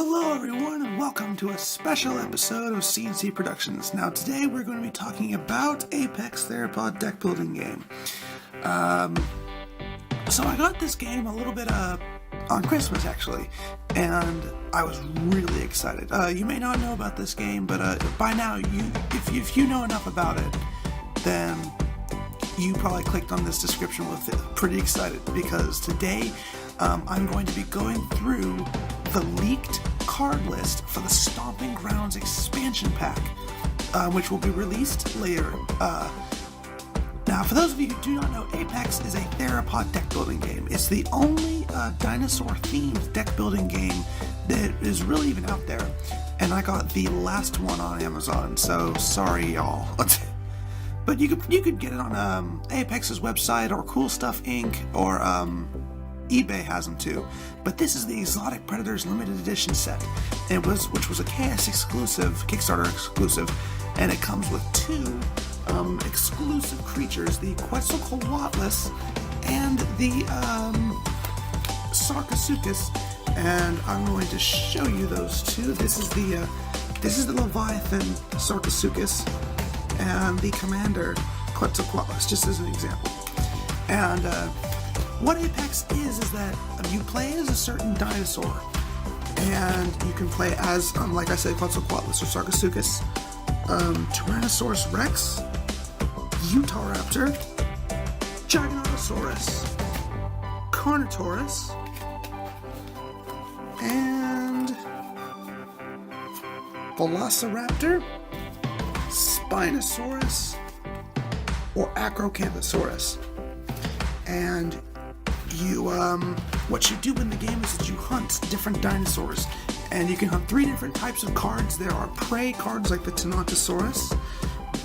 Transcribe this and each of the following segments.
Hello everyone and welcome to a special episode of CNC Productions. Now today we're going to be talking about Apex Theropod deck building game. So I got this game a little bit on Christmas actually, and I was really excited. You may not know about this game, but by now if you know enough about it, then you probably clicked on this description with it. Pretty excited because today I'm going to be going through the leaked card list for the Stomping Grounds Expansion Pack, which will be released later. Now, for those of you who do not know, Apex is a Theropod deck building game. It's the only dinosaur-themed deck building game that is really even out there, and I got the last one on Amazon, so sorry y'all. But you could get it on Apex's website, or Cool Stuff Inc., or eBay has them too. But this is the Exotic Predators limited edition set, which was a KS exclusive, Kickstarter exclusive, and it comes with two exclusive creatures, the Quetzalcoatlus and the Sarcosuchus, and I'm going to show you those two. This is the Leviathan Sarcosuchus and the Commander Quetzalcoatlus, just as an example. And what Apex is that you play as a certain dinosaur, and you can play as, like I said, Quetzalcoatlus or Sarcosuchus, Tyrannosaurus Rex, Utahraptor, Giganotosaurus, Carnotaurus, and Velociraptor, Spinosaurus, or Acrocanthosaurus. And what you do in the game is that you hunt different dinosaurs, and you can hunt three different types of cards. There are prey cards like the Tenontosaurus,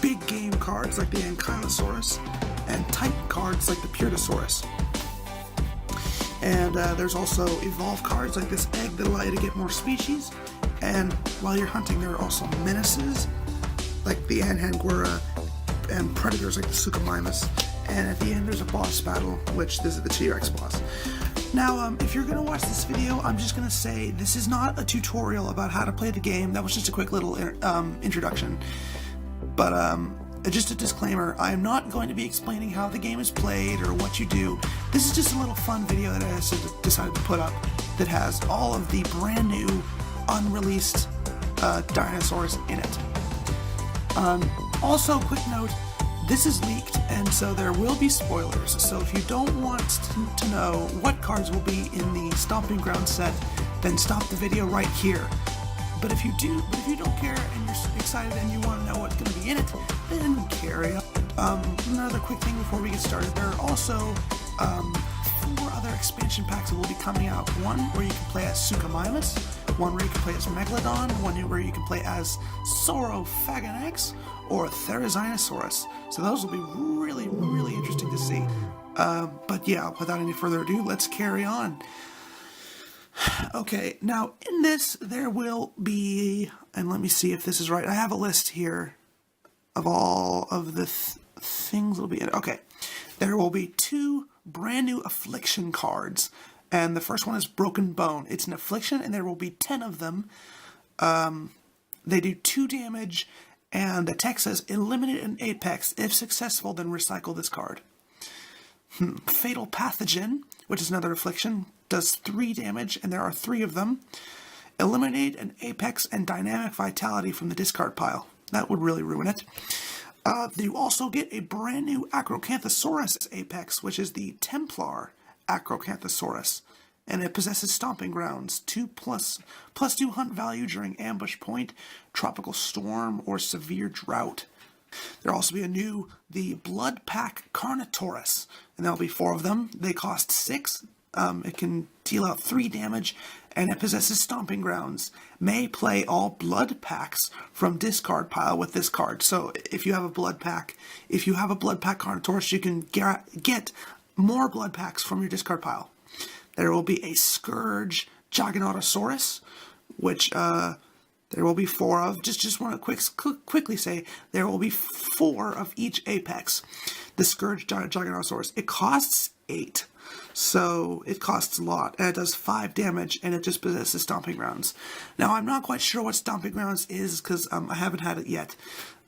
big game cards like the Ankylosaurus, and titan cards like the Purtosaurus. And there's also evolve cards like this egg that allow you to get more species. And while you're hunting, there are also menaces like the Anhangura, and predators like the Suchomimus. And at the end, there's a boss battle, which this is the T-Rex boss. Now, if you're going to watch this video, I'm just going to say this is not a tutorial about how to play the game. That was just a quick little introduction. But just a disclaimer, I am not going to be explaining how the game is played or what you do. This is just a little fun video that I decided to put up that has all of the brand new, unreleased dinosaurs in it. Also, quick note, this is leaked, and so there will be spoilers. So if you don't want to know what cards will be in the Stomping Grounds set, then stop the video right here. But if you don't care and you're excited and you want to know what's going to be in it, then carry on. Another quick thing before we get started, there are also 4 other expansion packs that will be coming out. One where you can play as Suchomimus, one where you can play as Megalodon, one where you can play as Saurophaganax, or Therizinosaurus. So those will be really, really interesting to see. But yeah, without any further ado, let's carry on. Okay, now in this, there will be, and let me see if this is right. I have a list here of all of the things that will be in it. Okay, there will be 2 brand new Affliction cards. And the first one is Broken Bone. It's an Affliction, and there will be 10 of them. They do 2 damage, and the text says, eliminate an Apex. If successful, then recycle this card. Fatal Pathogen, which is another Affliction, does 3 damage, and there are 3 of them. Eliminate an Apex and Dynamic Vitality from the discard pile. That would really ruin it. You also get a brand new Acrocanthosaurus Apex, which is the Templar Acrocanthosaurus, and it possesses Stomping Grounds, 2+2 hunt value during ambush point, tropical storm, or severe drought. There'll also be the Blood Pack Carnotaurus, and there'll be 4 of them. They cost 6. It can deal out 3 damage, and it possesses Stomping Grounds. May play all blood packs from discard pile with this card. So if you have a blood pack Carnotaurus, you can get more blood packs from your discard pile. There will be a Scourge Giganotosaurus, which there will be 4 of. Just want to quickly say there will be 4 of each Apex. The Scourge Giganotosaurus. It costs 8. So it costs a lot, and it does 5 damage, and it just possesses Stomping Grounds. Now, I'm not quite sure what Stomping Grounds is, because I haven't had it yet.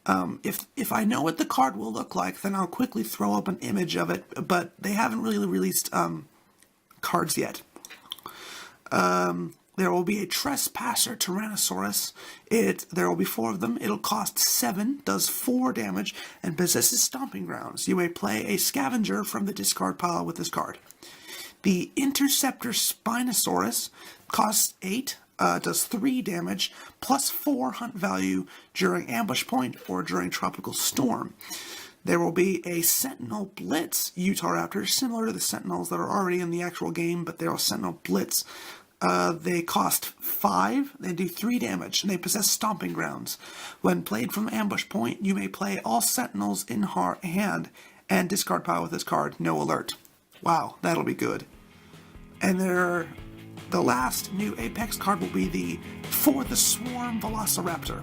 If I know what the card will look like, then I'll quickly throw up an image of it, but they haven't really released cards yet. There will be a Trespasser Tyrannosaurus. There will be 4 of them. It'll cost 7, does 4 damage, and possesses Stomping Grounds. You may play a Scavenger from the discard pile with this card. The Interceptor Spinosaurus costs 8, does 3 damage, plus 4 hunt value during Ambush Point or during Tropical Storm. There will be a Sentinel Blitz Utahraptor, similar to the Sentinels that are already in the actual game, but they're a Sentinel Blitz. They cost 5, they do 3 damage, and they possess Stomping Grounds. When played from Ambush Point, you may play all Sentinels in hand and discard pile with this card, no alert. Wow, that'll be good. And the last new Apex card will be the For the Swarm Velociraptor.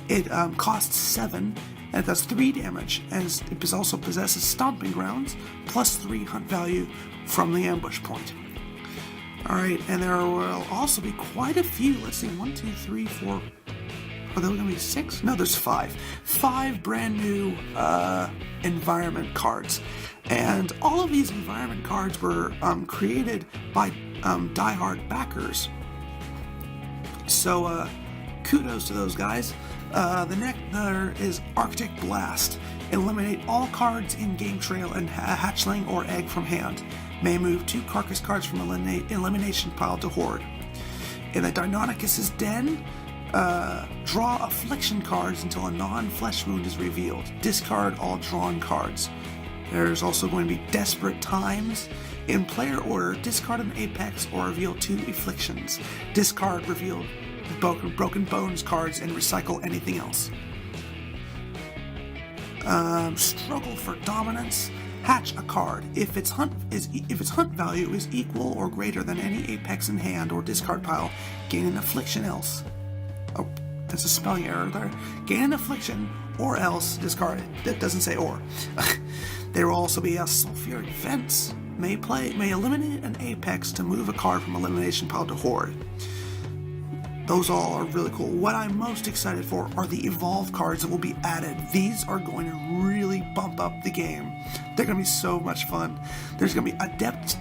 It costs 7, and it does 3 damage, and it also possesses Stomping Grounds, plus 3 hunt value from the Ambush Point. Alright, and there will also be quite a few. Let's see, 1, 2, 3, 4. Are there going to be 6? No, there's 5. 5 brand new environment cards. And all of these environment cards were created by diehard backers. So, kudos to those guys. The next there is Arctic Blast. Eliminate all cards in Game Trail and hatchling or egg from hand. May move 2 carcass cards from elimination pile to horde. In the Deinonychus' Den, draw Affliction Cards until a non-flesh wound is revealed. Discard all drawn cards. There's also going to be Desperate Times. In player order, discard an Apex or reveal 2 Afflictions. Discard revealed Broken Bones cards and recycle anything else. Struggle for Dominance. Hatch a card. If its hunt value is equal or greater than any Apex in hand or discard pile, gain an Affliction else. Oh, that's a spelling error there. Gain an Affliction or else discard it. That doesn't say or. There will also be a Sulfuric Vents. May eliminate an Apex to move a card from elimination pile to horde. Those all are really cool. What I'm most excited for are the Evolve cards that will be added. These are going to really bump up the game. They're going to be so much fun. There's going to be Adept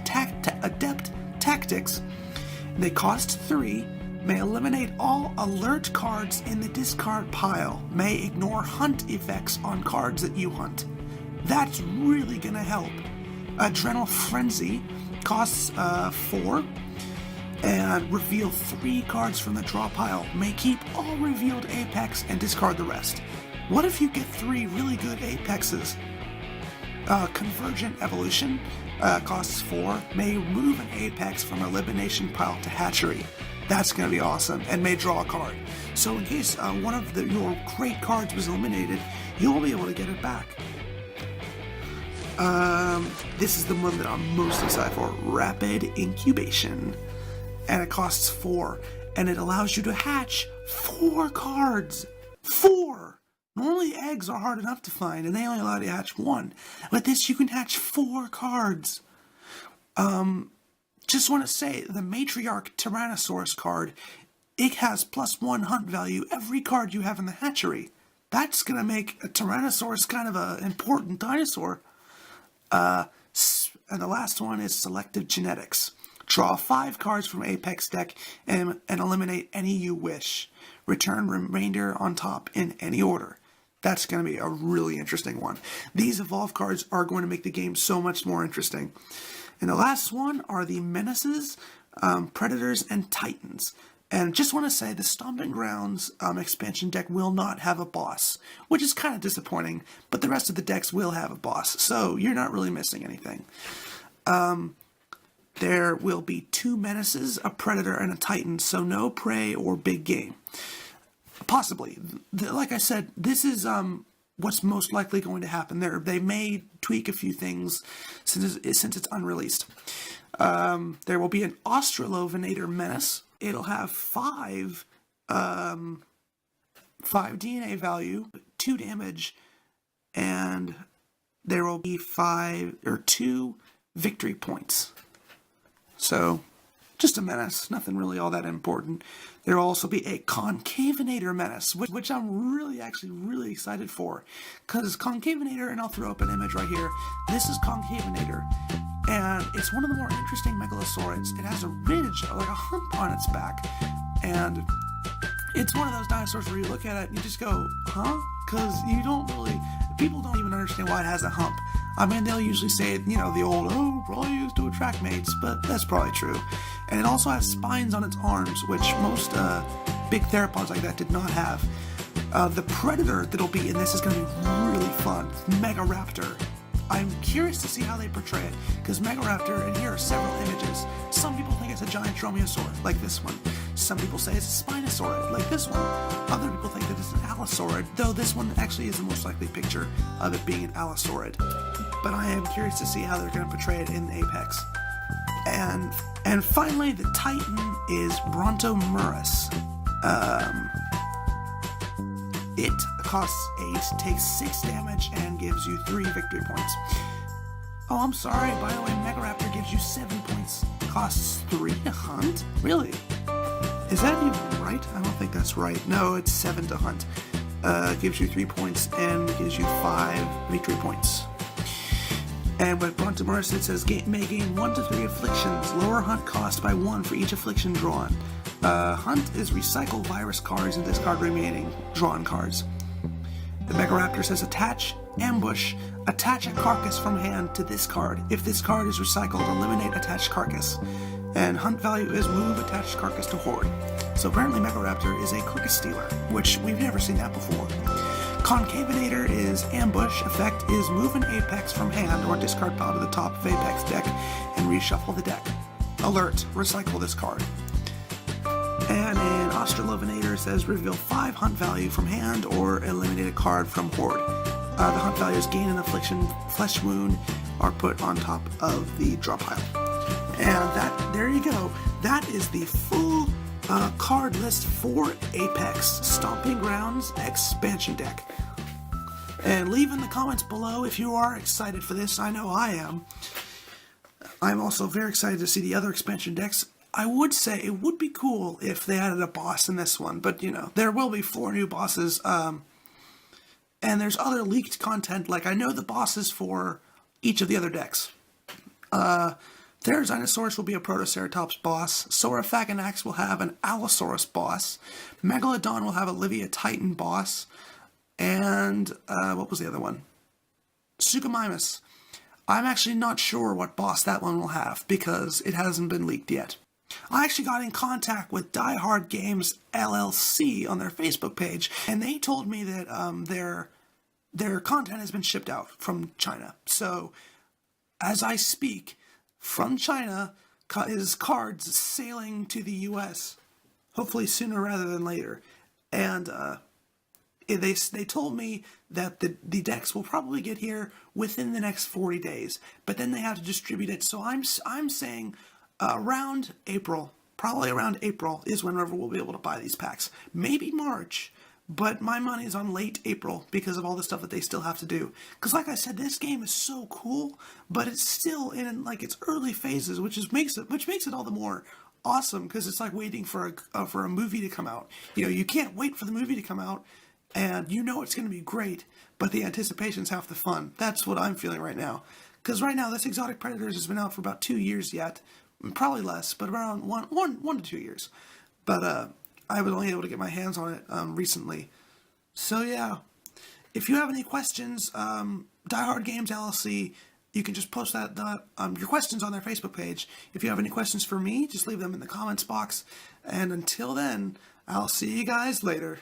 Tactics. They cost 3. May eliminate all alert cards in the discard pile. May ignore hunt effects on cards that you hunt. That's really going to help. Adrenal Frenzy costs 4. And reveal 3 cards from the draw pile. May keep all revealed Apex and discard the rest. What if you get 3 really good Apexes? Convergent Evolution costs 4. May move an Apex from elimination pile to hatchery. That's going to be awesome, and may draw a card. So in case one of your great cards was eliminated, you'll be able to get it back. This is the one that I'm most excited for. Rapid Incubation. And it costs 4, and it allows you to hatch 4 cards. 4! Normally eggs are hard enough to find, and they only allow you to hatch 1. With this, you can hatch 4 cards. Just want to say, the Matriarch Tyrannosaurus card, it has +1 hunt value every card you have in the hatchery. That's going to make a Tyrannosaurus kind of an important dinosaur. And the last one is Selective Genetics. Draw 5 cards from Apex deck and eliminate any you wish. Return remainder on top in any order. That's going to be a really interesting one. These Evolve cards are going to make the game so much more interesting. And the last one are the Menaces, Predators, and Titans. And just want to say the Stomping Grounds expansion deck will not have a boss, which is kind of disappointing, but the rest of the decks will have a boss, so you're not really missing anything. There will be 2 Menaces, a Predator, and a Titan, so no prey or big game. Possibly. Like I said, this is what's most likely going to happen. They may tweak a few things since it's unreleased. There will be an Australovenator Menace. It'll have 5 DNA value, 2 damage, and there will be 2 victory points. So, just a menace, nothing really all that important. There will also be a Concavinator Menace, which I'm really excited for. Because Concavinator, and I'll throw up an image right here, this is Concavinator. And it's one of the more interesting megalosaurids. It has a ridge, like a hump on its back. And it's one of those dinosaurs where you look at it and you just go, huh? Because people don't even understand why it has a hump. I mean, they'll usually say, the old, probably used to attract mates, but that's probably true. And it also has spines on its arms, which most big theropods like that did not have. The predator that'll be in this is going to be really fun. Megaraptor. I'm curious to see how they portray it, because Megaraptor, and here are several images. Some people think it's a giant dromaeosaurid, like this one. Some people say it's a Spinosaurid, like this one. Other people think that it's an Allosaurid, though this one actually is the most likely picture of it being an Allosaurid. But I am curious to see how they're going to portray it in Apex. And finally, the Titan is Brontosaurus. It costs 8, takes 6 damage, and gives you 3 victory points. Oh, I'm sorry, by the way, Megaraptor gives you 7 points. Costs 3 to hunt? Really? Is that even right? I don't think that's right. No, it's 7 to hunt. Gives you 3 points and gives you 5 victory points. And with Brontosaurus, it says may gain 1 to 3 afflictions. Lower hunt cost by 1 for each affliction drawn. Hunt is recycle virus cards and discard remaining drawn cards. The Megaraptor says attach, ambush, attach a carcass from hand to this card. If this card is recycled, eliminate attached carcass. And hunt value is move attached carcass to horde. So apparently Megaraptor is a carcass stealer, which we've never seen that before. Concavinator is ambush. Effect is move an apex from hand or discard pile to the top of apex deck and reshuffle the deck. Alert, recycle this card. And in Australovenator says reveal 5 hunt value from hand or eliminate a card from horde. The hunt values gain an affliction, flesh wound are put on top of the draw pile. And there you go. That is the full card list for Apex Stomping Grounds Expansion Deck. And leave in the comments below if you are excited for this. I know I am. I'm also very excited to see the other expansion decks. I would say it would be cool if they added a boss in this one, but there will be 4 new bosses, and there's other leaked content, like I know the bosses for each of the other decks. Therizinosaurus will be a Protoceratops boss, Saurophaganax will have an Allosaurus boss, Megalodon will have a Livia Titan boss, and what was the other one? Suchomimus. I'm actually not sure what boss that one will have, because it hasn't been leaked yet. I actually got in contact with Die Hard Games LLC on their Facebook page, and they told me that their content has been shipped out from China. So, as I speak, from China is cards sailing to the U.S., hopefully sooner rather than later. And they told me that the decks will probably get here within the next 40 days, but then they have to distribute it. So I'm saying around April, probably around April is whenever we'll be able to buy these packs. Maybe March, but my money is on late April because of all the stuff that they still have to do. Because like I said, this game is so cool, but it's still in like its early phases, which makes it all the more awesome, because it's like waiting for a movie to come out. You can't wait for the movie to come out, and it's going to be great, but the anticipation's half the fun. That's what I'm feeling right now. Because right now, this Exotic Predators has been out for about 2 years yet. Probably less, but around one to 2 years. But I was only able to get my hands on it recently. So yeah, if you have any questions, Die Hard Games LLC, you can just post your questions on their Facebook page. If you have any questions for me, just leave them in the comments box. And until then, I'll see you guys later.